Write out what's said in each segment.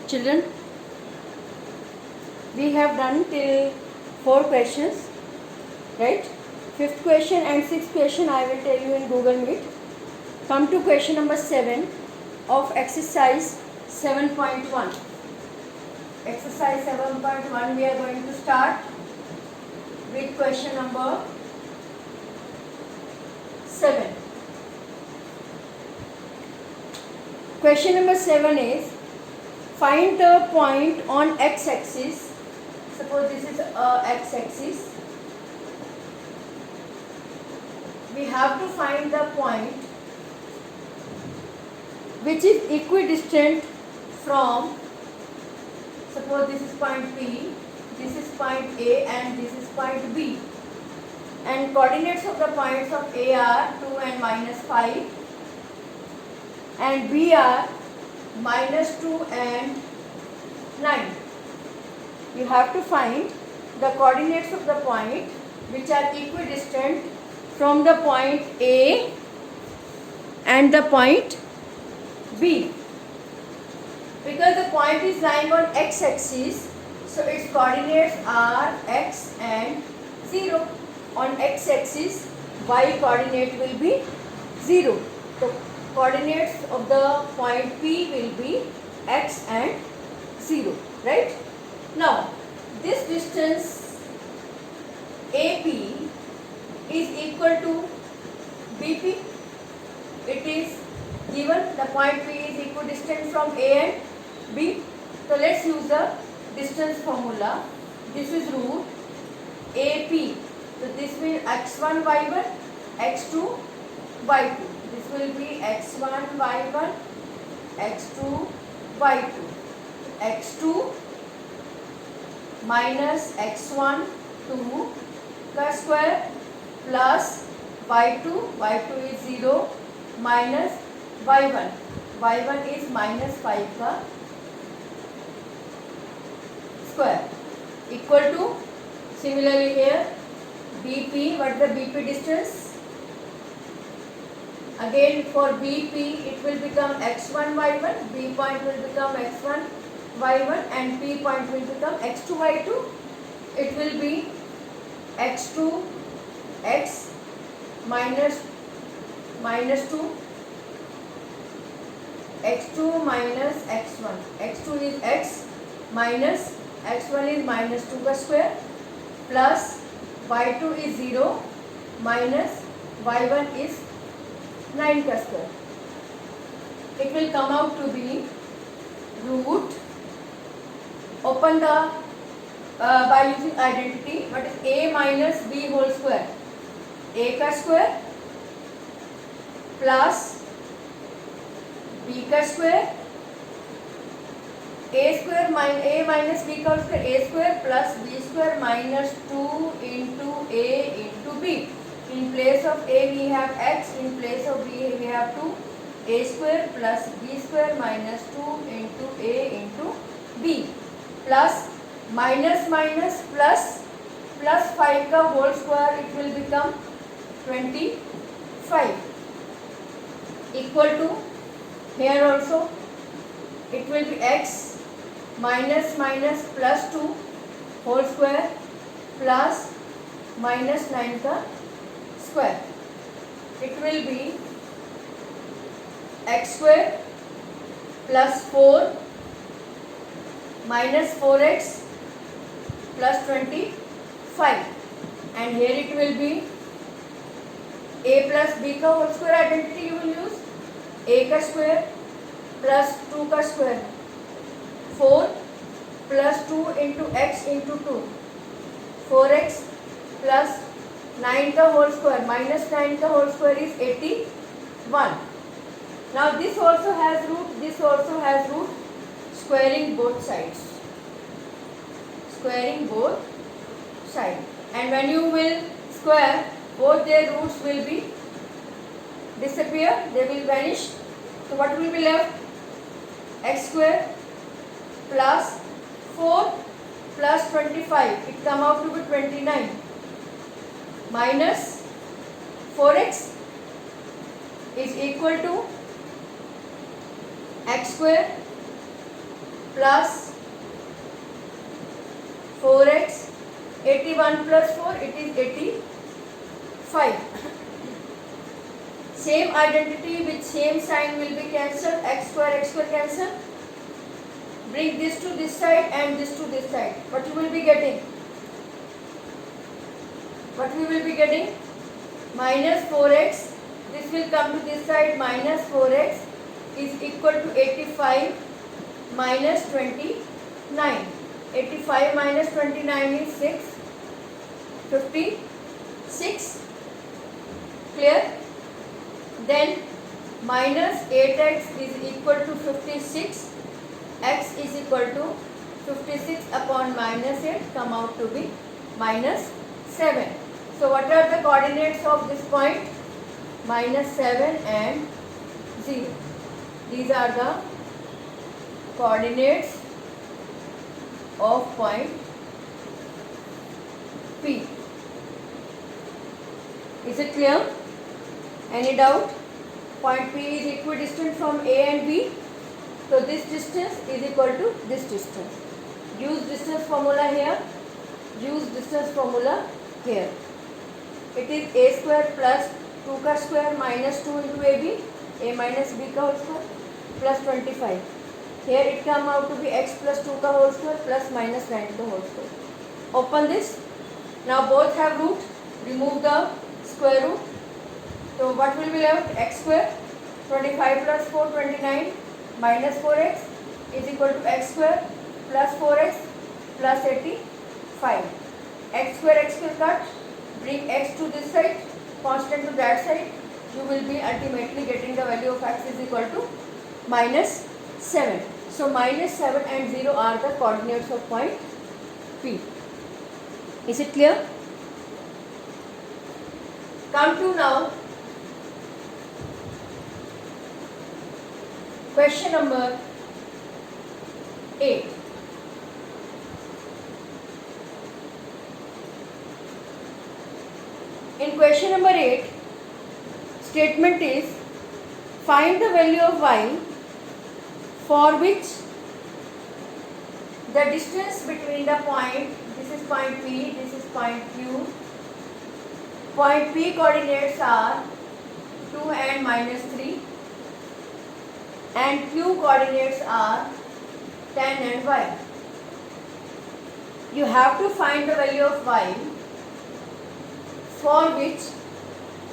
Children, we have done till 4 questions, right? 5th question and 6th question I will tell you in Google Meet. Come to question number 7 of exercise 7.1. Exercise 7.1, we are going to start with question number 7. Question number 7 is, find the point on x-axis. Suppose this is a x-axis. We have to find the point which is equidistant from, suppose this is point P, this is point A and this is point B. And coordinates of the points of A are 2 and minus 5 and B are minus 2 and 9. You have to find the coordinates of the point which are equidistant from the point A and the point B. Because the point is lying on x-axis, so its coordinates are x and 0. On x-axis, y coordinate will be 0. The coordinates of the point P will be x and 0, right? Now, this distance AP is equal to BP. It is given the point P is equidistant from A and B. So, let's use the distance formula. This is root AP. So, this will x1 y1, x2 y2. This will be x1 y1, x2 y2. x2 minus x1 2 का square plus y2 is 0 minus y1 is minus 5 का square equal to, similarly here BP, what is the BP distance? Again for BP it will become x1 y1, B point will become x1 y1 and P point will become x2 y2. It will be x2 x minus 2, x2 minus x1, x2 is x minus x1 is minus 2 का square plus y2 is 0 minus y1 is 9 का square. It will come out to be root, open the by using identity, what is a minus b whole square, a का square plus b का square, a minus b का square, a square plus b square minus 2 into a into b. In place of a we have x, in place of b we have 2, a square plus b square minus 2 into a into b plus minus plus 5 का whole square, it will become 25 equal to, here also it will be x minus plus 2 whole square plus minus 9 का square. It will be x square plus 4 minus 4x plus 25 and here it will be a plus b का whole square identity you will use, a का square plus 2 का square, 4 plus 2 into x into 2, 4x plus 9 का whole square minus 9 का whole square is 81. Now this also has root, this also has root, squaring both sides. Squaring both sides. And when you will square, both their roots will be disappear, they will vanish. So what will be left? X square plus 4 plus 25, it come out to be 29 minus 4x is equal to x square plus 4x. 81 plus 4, it is 85. Same identity with same sign will be cancelled. X square cancel. Bring this to this side and this to this side. What you will be getting? What we will be getting? Minus 4x. This will come to this side. Minus 4x is equal to 85 minus 29. 85 minus 29 is 6. 56. Clear? Then minus 8x is equal to 56. X is equal to 56 upon minus 8, come out to be minus 7. So what are the coordinates of this point? Minus 7 and 0. These are the coordinates of point P. Is it clear? Any doubt? Point P is equidistant from A and B. So this distance is equal to this distance. Use distance formula here. Use distance formula here. It is a square plus 2 ka square minus 2 into ab. A minus b ka whole square plus 25. Here it come out to be x plus 2 ka whole square plus minus 9 ka whole square. Open this. Now both have root. Remove the square root. So what will be left? X square. 25 plus 4, 29 minus 4x is equal to x square plus 4x plus 85. X square cut. Bring x to this side, constant to that side. You will be ultimately getting the value of x is equal to minus 7. So minus 7 and 0 are the coordinates of point P. Is it clear? Come to now question number 8. In question number 8, statement is find the value of y for which the distance between the point, this is point P, this is point Q. Point P coordinates are 2 and minus 3 and Q coordinates are 10 and y. You have to find the value of y for which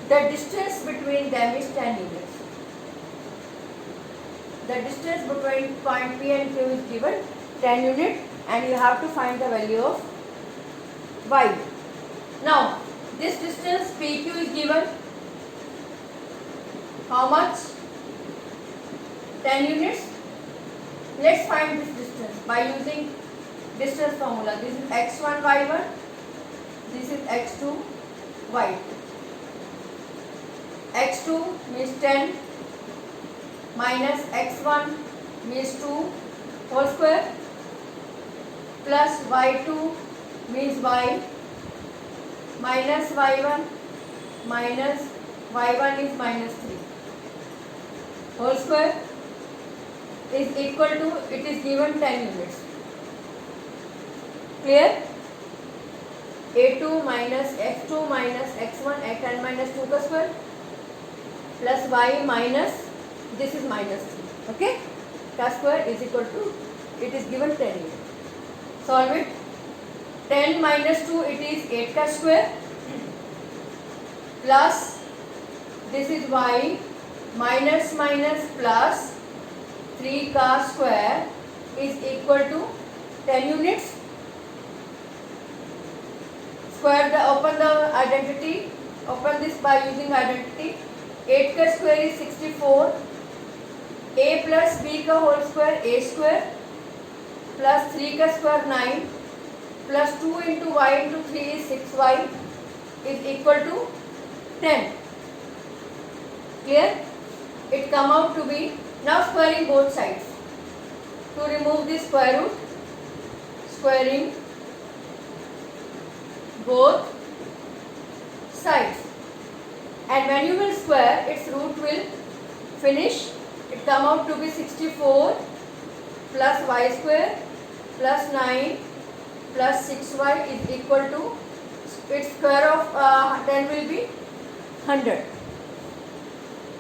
the distance between them is 10 units. The distance between point P and Q is given 10 units and you have to find the value of y. Now, this distance PQ is given how much? 10 units. Let's find this distance by using distance formula. This is x1, y1. This is x2, y2. x2 means 10 minus x1 means 2 whole square plus y2 means y minus y1 minus y1 is minus 3 whole square is equal to, it is given 10 units. Clear? a2 minus x2 minus x1 10 minus 2 ka square plus y minus, this is minus 3. Okay? Ka square is equal to, it is given 10 units. Solve it. 10 minus 2, it is 8 ka square plus, this is y minus minus plus 3 ka square is equal to 10 units. Square the, open the identity, open this by using identity. 8 ka square is 64. A plus b ka whole square, a square plus 3 ka square 9 plus 2 into y into 3 is 6y is equal to 10. Clear? It come out to be, now squaring both sides. To remove the square root, squaring both sides. And when you will square, its root will finish. It come out to be 64 plus y square plus 9 plus 6y is equal to, its square of 10 will be 100.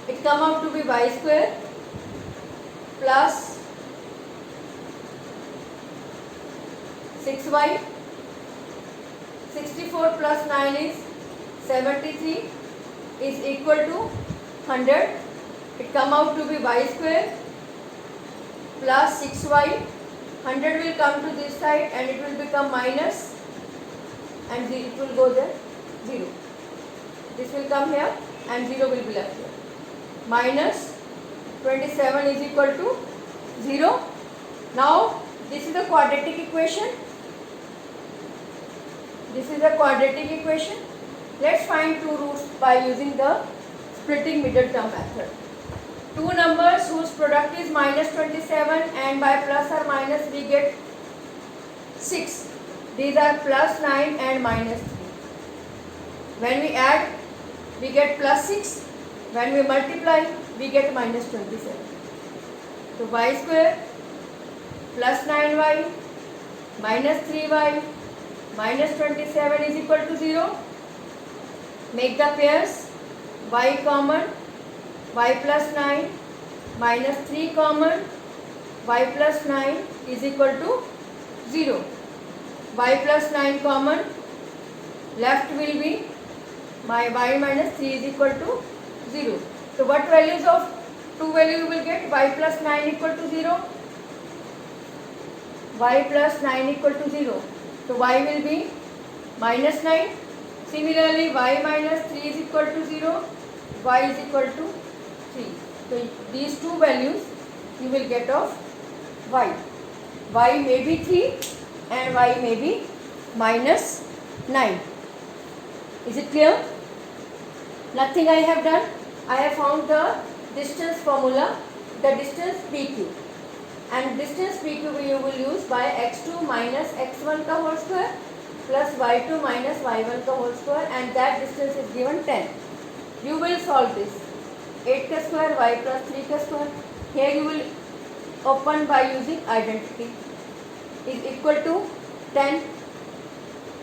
It come out to be y square plus 6y. 64 plus 9 is 73 is equal to 100. It come out to be y square plus 6y. 100 will come to this side and it will become minus, and it will go there 0. This will come here and 0 will be left here. Minus 27 is equal to 0. Now this is the quadratic equation. This is the quadratic equation. Let's find two roots by using the splitting middle term method. Two numbers whose product is minus 27 and by plus or minus we get 6. These are plus 9 and minus 3. When we add, we get plus 6. When we multiply, we get minus 27. So y square plus 9y minus 3y minus 27 is equal to 0. Make the pairs y common, y plus 9 minus 3 common, y plus 9 is equal to 0. Y plus 9 common, left will be my y minus 3 is equal to 0. So what values of two value you will get? Y plus 9 equal to 0. Y plus 9 equal to 0. So y will be minus 9. Similarly y minus 3 is equal to 0. Y is equal to 3. So these two values you will get of y. Y may be 3 and y may be minus 9. Is it clear? Nothing I have done. I have found the distance formula, the distance PQ. And distance PQ you will use by x2 minus x1 ka whole square plus y2 minus y1 ka whole square, and that distance is given 10. You will solve this. 8 ka square y plus 3 ka square. Here you will open by using identity. Is equal to 10.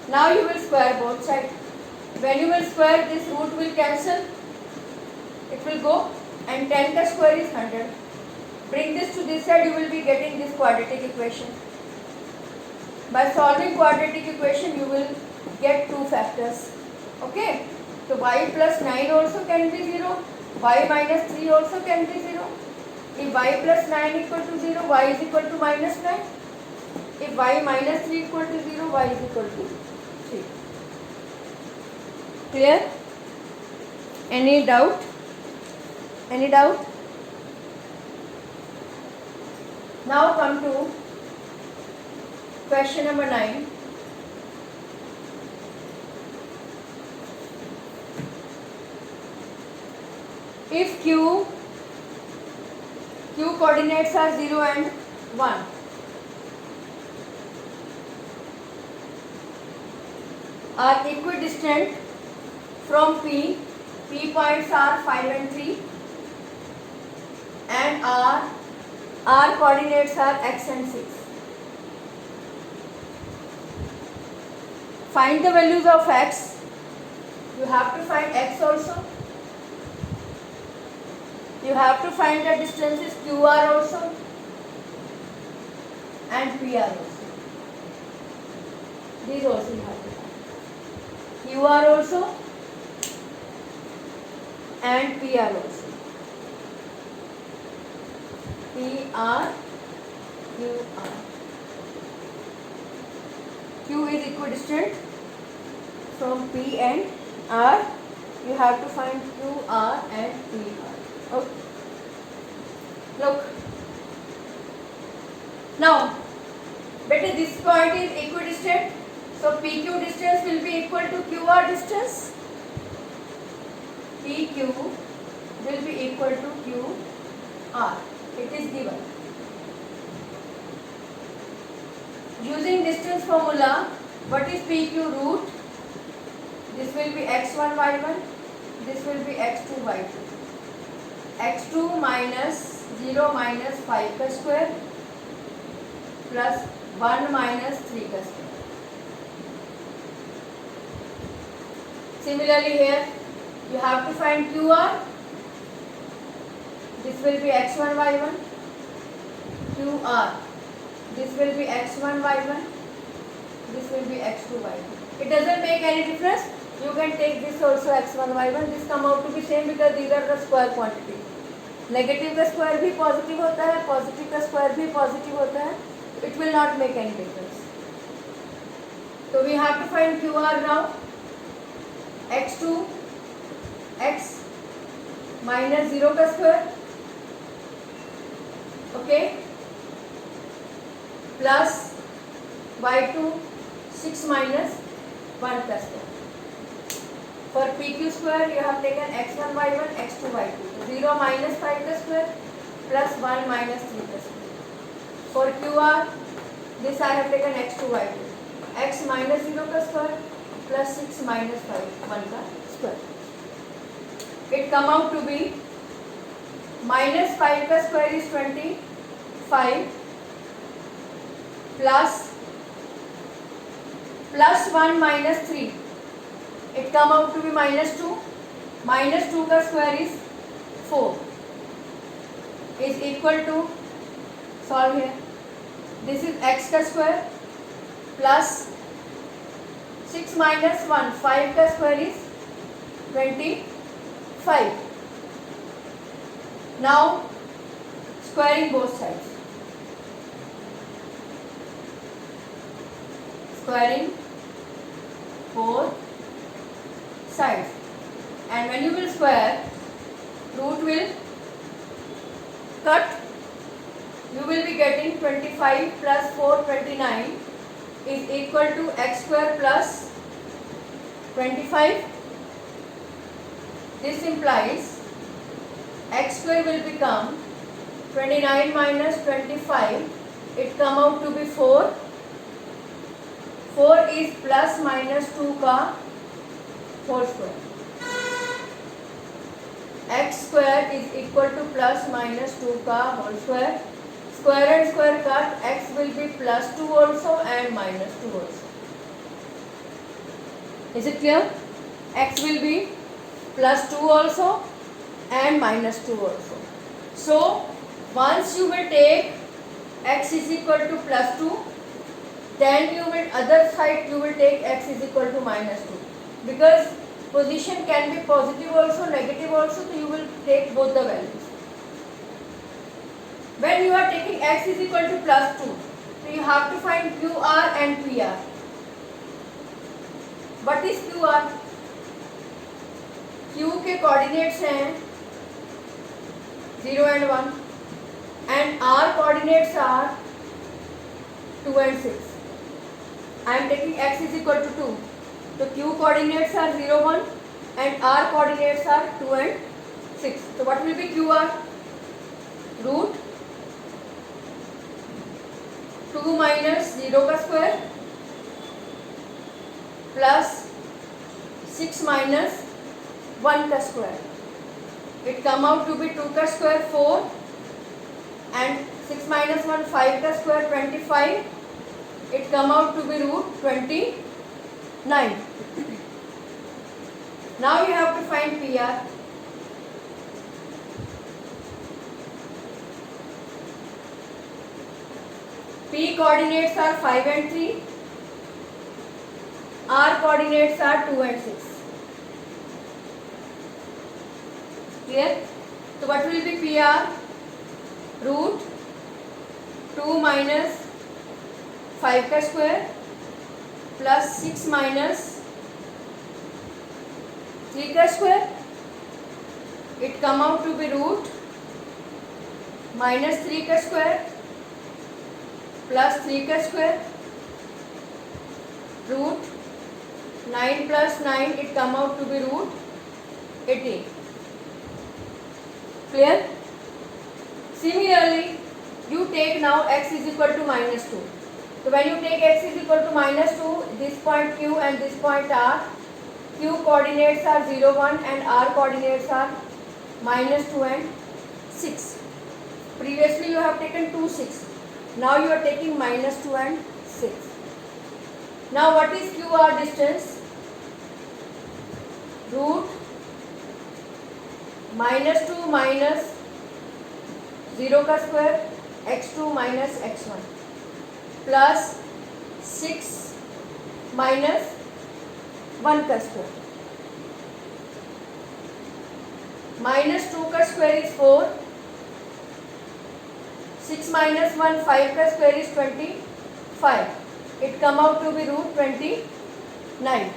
Now you will square both sides. When you will square, this root will cancel. It will go, and 10 ka square is 100. Bring this to this side, you will be getting this quadratic equation. By solving quadratic equation, you will get two factors. Okay? So y plus 9 also can be 0. Y minus 3 also can be 0. If y plus 9 equal to 0, y is equal to minus 9. If y minus 3 equal to 0, y is equal to 3. Clear? Any doubt? Any doubt? Now come to question number 9. If Q coordinates are 0 and 1, are equidistant from P points are 5 and 3, and R coordinates are x and 6. Find the values of x. You have to find x also. You have to find the distances QR also and PR also. These also you have to find. QR also and PR also. PR, QR. Q is equidistant from P and R. You have to find QR and PR. Okay. Look. Now, better this point is equidistant. So PQ distance will be equal to QR distance. PQ will be equal to QR. It is given. Using distance formula, what is PQ root? This will be x1 y1. This will be x2 y2. x2 minus 0 minus 5 ka square plus 1 minus 3 का square. Similarly here you have to find QR. This will be x1 y1. QR. This will be x1 y1. This will be x2 y2. It doesn't make any difference. You can take this also x1 y1. This come out to be same because these are the square quantity. Negative का square भी positive होता है, positive का square भी positive होता है. It will not make any difference. So we have to find QR now. x2 x minus 0 का square, okay, plus y2 6 minus 1 का square. For PQ square you have taken x1 y1 x2 y2. 0 minus 5 का square plus 1 minus 3 का square. For QR this I have taken x2 y2. x minus 0 का square plus 6 minus 5 1 का square. It come out to be minus 5 का square is 25 plus 1 minus 3. It come out to be minus 2. Minus 2 का square is 4. Is equal to, solve here. This is x का square plus 6 minus 1. 5 का square is 25. Now squaring both sides. Squaring both sides, and when you will square, root will cut. You will be getting 25 plus 4 29 is equal to x square plus 25. This implies x square will become 29 minus 25. It come out to be 4. 4 is plus minus 2 का whole square. X square is equal to plus minus 2 का whole square. Square and square cut. X will be plus 2 also and minus 2 also. Is it clear? X will be plus 2 also and minus 2 also. So once you will take x is equal to plus 2, then you will other side you will take x is equal to minus 2, because position can be positive also negative also, so you will take both the values. When you are taking x is equal to plus 2, so you have to find QR and PR. What is QR? Q के coordinates हैं 0 and 1 and R coordinates are 2 and 6. I am taking x is equal to 2. So Q coordinates are 0, 1 and R coordinates are 2 and 6. So what will be QR? Root 2 minus 0 का square plus 6 minus 1 का square. It come out to be 2 का square 4 and 6 minus 1 5 का square 25. It come out to be root 29. Now you have to find PR. P coordinates are 5 and 3. R coordinates are 2 and 6. Clear? So what will be PR? Root 2 minus 5 का square plus 6 minus 3 का square. It come out to be root minus 3 का square plus 3 का square. Root 9 plus 9, it come out to be root 18. Clear? Similarly, you take now x is equal to minus 2. So when you take x is equal to minus 2, this point Q and this point R, Q coordinates are 0, 1 and R coordinates are minus 2 and 6. Previously you have taken 2, 6. Now you are taking -2 and 6. Now what is QR distance? Root -2 minus 0 का square x2 minus x1 plus 6 minus 1 का square. -2 का square is 4. 6 minus 1 5 का square is 25. It come out to be root 29.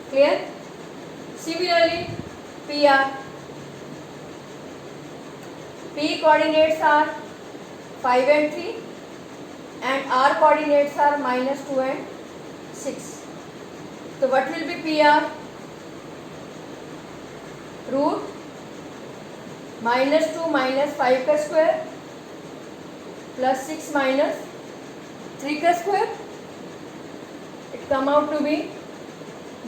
Clear? Similarly, PR. P coordinates are 5 and 3 and R coordinates are -2 and 6. So what will be PR? Root -2 minus 5 का square plus 6 minus 3 का square. It come out to be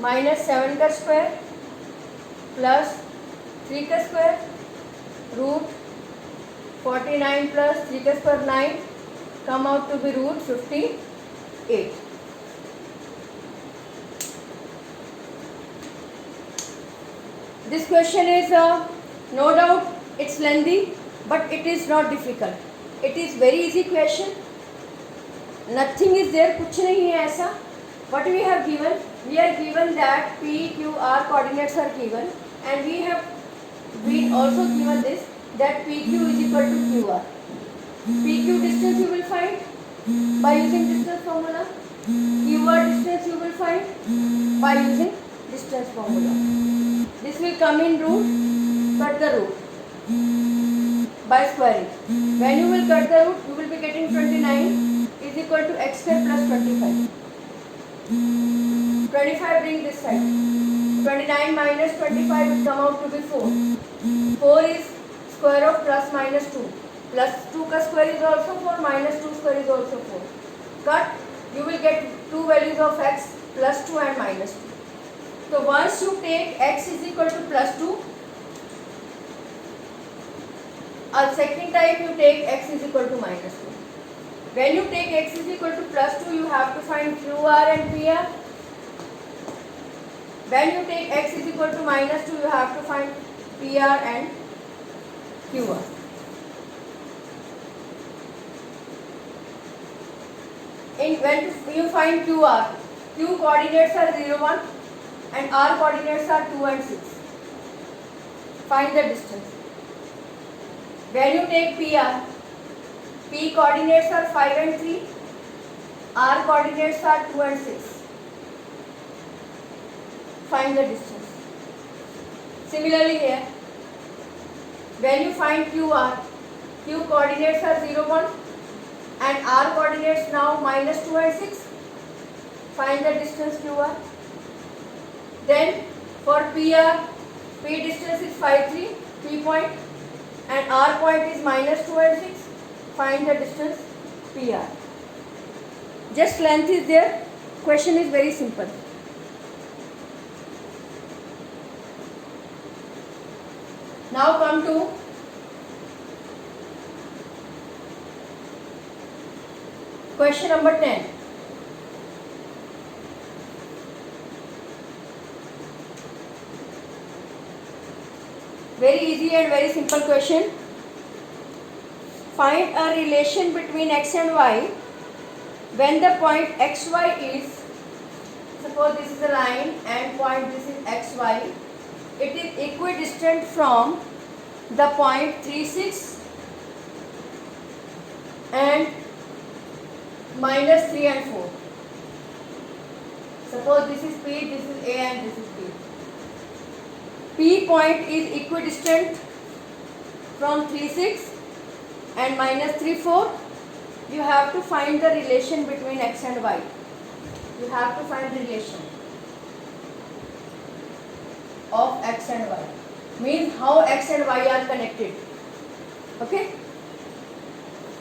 -7 का square plus 3 का square root 49 plus 3 का square 9 come out to be root 58. This question is no doubt it's lengthy, but it is not difficult. It is very easy question. Nothing is there, कुछ नहीं है ऐसा. What we have given? We are given that P, Q, R coordinates are given, and we have been also given this that PQ is equal to QR. PQ distance you will find by using distance formula. QR distance you will find by using distance formula. This will come in root, cut the root by squaring. When you will cut the root, you will be getting 29 is equal to x square plus 25. 25 bring this side. 29 minus 25 will come out to be 4. 4 is square of plus minus 2. Plus 2 का square is also 4, minus 2 square is also 4. Cut, you will get two values of x, plus 2 and minus 2. So once you take x is equal to plus 2, second time you take x is equal to minus 2. When you take x is equal to plus 2, you have to find QR and PR. When you take x is equal to minus 2, you have to find PR and QR. When you find QR, Q coordinates are 0, 1 and R coordinates are 2 and 6. Find the distance. When you take PR, P coordinates are 5 and 3, R coordinates are 2 and 6. Find the distance. Similarly here, when you find QR, Q coordinates are 0, 1 and R coordinates now minus 2 and 6. Find the distance QR. Then for PR, P distance is 5, 3, P point and R point is minus 2 and 6. Find the distance PR. Just length is there. Question is very simple. Now come to question number 10. Very easy and very simple question. Find a relation between x and y when the point xy is, suppose this is a line and point this is xy, it is equidistant from the point 3, 6 and minus 3 and 4. Suppose this is P, this is A and this is B. P point is equidistant from 3, 6 and minus 3, 4. You have to find the relation between x and y. You have to find the relation of x and y. Means how x and y are connected. Okay?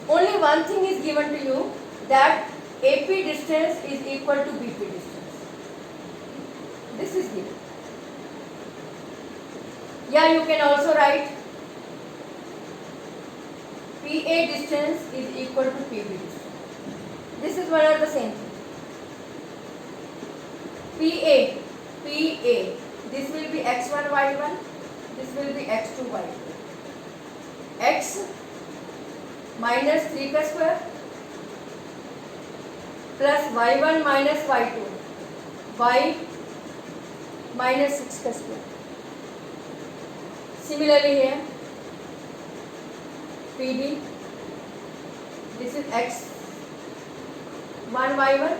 Only one thing is given to you, that AP distance is equal to BP distance. This is given. Yeah, you can also write PA distance is equal to PB distance. This is one of the same thing. PA, this will be x1, y1, this will be x2, y2. X minus 3 का square plus y1 minus y2, y minus 6 का square. Similarly here, PB, this is x1 y1,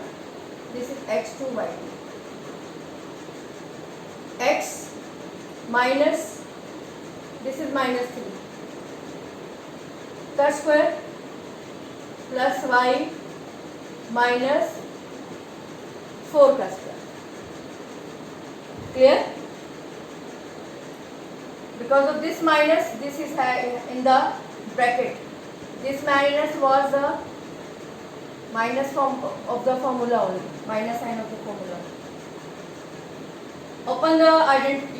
this is x2 y2. X minus, this is minus 3 का square plus y minus 4 का square. Clear? Because of this minus, this is in the bracket. This minus was the minus form of the formula only, minus sign of the formula. Open the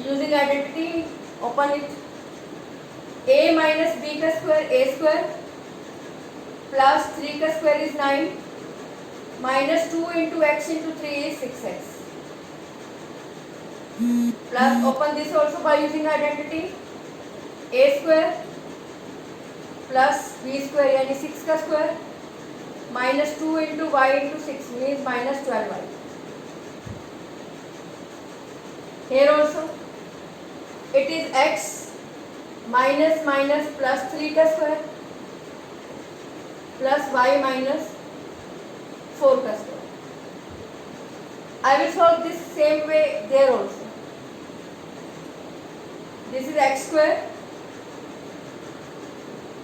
using identity, open it. A minus b का square, a square plus 3 का square is 9 minus 2 into x into 3 is 6x. Plus open this also by using identity. A square plus b square यानी 6 का square minus 2 into y into 6 means minus 12y. Here also it is x minus minus plus 3 का square plus y minus 4 का square. I will solve this same way there also. This is x square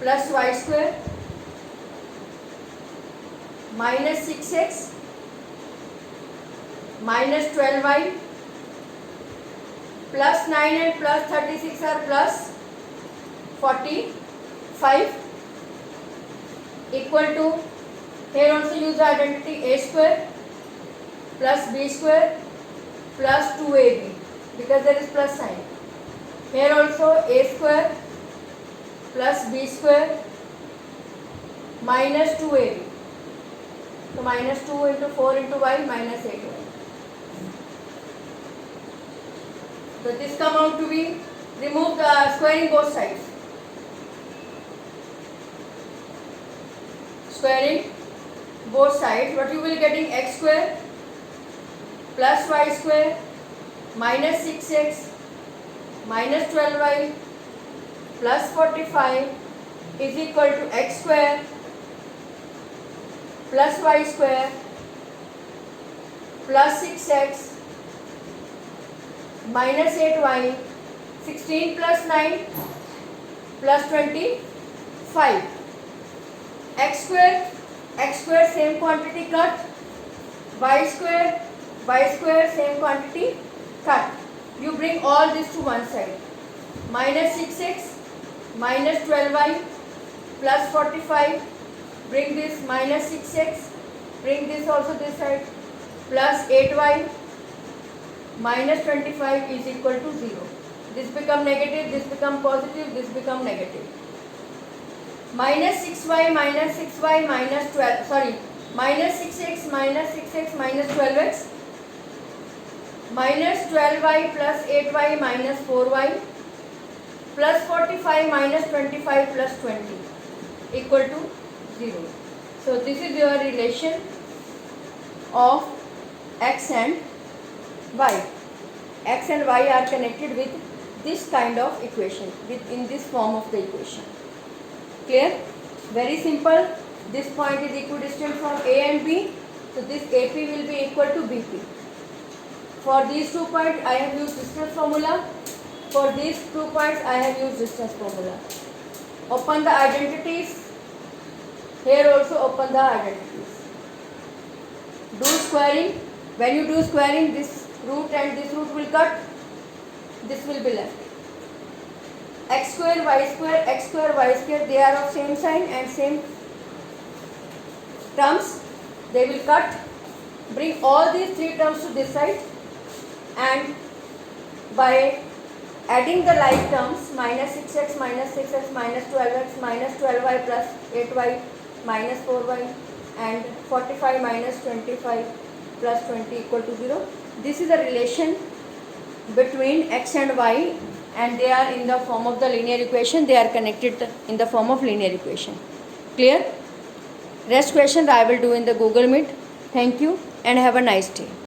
plus y square minus 6x minus 12y plus 9 and plus 36 are plus 45 equal to, here also use the identity, a square plus b square plus 2ab because there is plus sign. Here also a square plus b square minus 2ab. So minus 2 into 4 into y minus 8y. So this come out to be, remove the squaring both sides. Squaring both sides, what you will getting x square plus y square minus 6x minus 12y plus 45 is equal to x square plus y square plus 6x minus 8y, 16 plus 9 plus 25. X square same quantity cut, y square same quantity cut. You bring all this to one side. Minus 6x minus 12y plus 45. Bring this minus 6x. Bring this also this side. Plus 8y minus 25 is equal to 0. This become negative. This become positive. This become negative. Minus 6y minus 6y minus 12. Sorry. Minus 6x minus 6x minus 12x. Minus 12y plus 8y minus 4y plus 45 minus 25 plus 20 equal to 0. So this is your relation of x and y. X and y are connected with this kind of equation, in this form of the equation. Clear? Very simple. This point is equidistant from A and B. So this AP will be equal to BP. For these 2 points I have used distance formula. For these 2 points I have used distance formula. Open the identities. Here also open the identities. Do squaring. When you do squaring, this root and this root will cut. This will be left. X square, y square, x square, y square, they are of same sign and same terms. They will cut. Bring all these 3 terms to this side and by Adding the like terms, minus 6x minus 6x minus 12x minus 12y plus 8y minus 4y and 45 minus 25 plus 20 equal to 0. This is a relation between x and y, and they are in the form of the linear equation. They are connected in the form of linear equation. Clear? Rest question I will do in the Google Meet. Thank you and have a nice day.